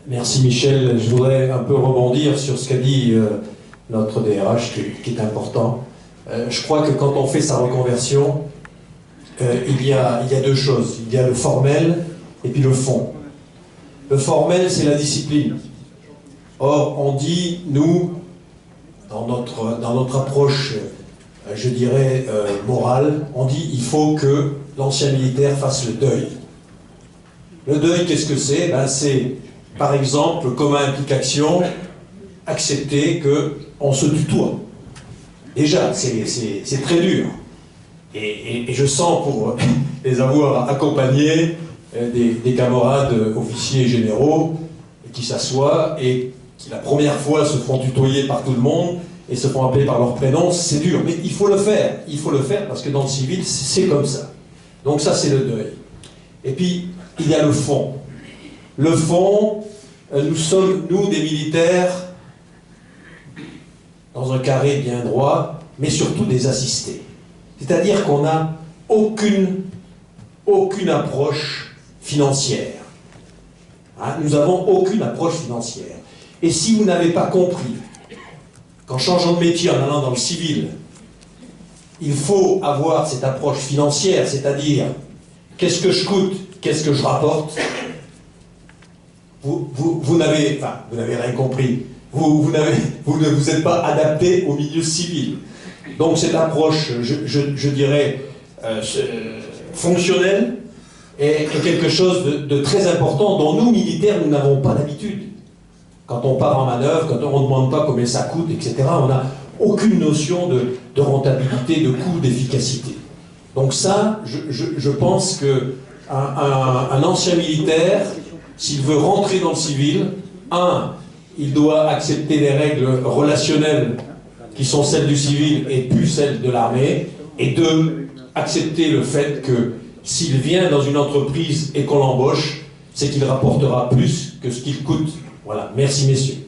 Merci Michel. Je voudrais un peu rebondir sur ce qu'a dit notre DRH, qui est important. Je crois que quand on fait sa reconversion, il y a deux choses. Il y a le formel et puis le fond. Le formel, c'est la discipline. Or, on dit, nous, dans notre approche, je dirais, morale, on dit il faut que l'ancien militaire fasse le deuil. Le deuil, qu'est-ce que c'est? C'est, par exemple, comme implication, accepter qu'on se tutoie. Déjà, c'est très dur. Et je sens, pour les avoir accompagnés, des camarades officiers et généraux qui s'assoient et qui, la première fois, se font tutoyer par tout le monde et se font appeler par leur prénom. C'est dur, mais il faut le faire. Il faut le faire parce que dans le civil, c'est comme ça. Donc ça, c'est le deuil. Et puis, il y a le fond. Le fond, nous sommes, nous, des militaires, dans un carré bien droit, mais surtout des assistés. C'est-à-dire qu'on n'a aucune approche financière. Nous n'avons aucune approche financière. Et si vous n'avez pas compris qu'en changeant de métier, en allant dans le civil, il faut avoir cette approche financière, c'est-à-dire qu'est-ce que je coûte, qu'est-ce que je rapporte, vous n'avez rien compris. Vous ne vous êtes pas adapté au milieu civil. Donc cette approche, je dirais, fonctionnelle, est quelque chose de très important dont nous, militaires, nous n'avons pas l'habitude. Quand on part en manœuvre, quand on ne demande pas combien ça coûte, etc., on n'a aucune notion de rentabilité, de coût, d'efficacité. Donc ça, je pense qu'un ancien militaire, s'il veut rentrer dans le civil, il doit accepter les règles relationnelles qui sont celles du civil et plus celles de l'armée, et deux, accepter le fait que s'il vient dans une entreprise et qu'on l'embauche, c'est qu'il rapportera plus que ce qu'il coûte. Voilà, merci messieurs.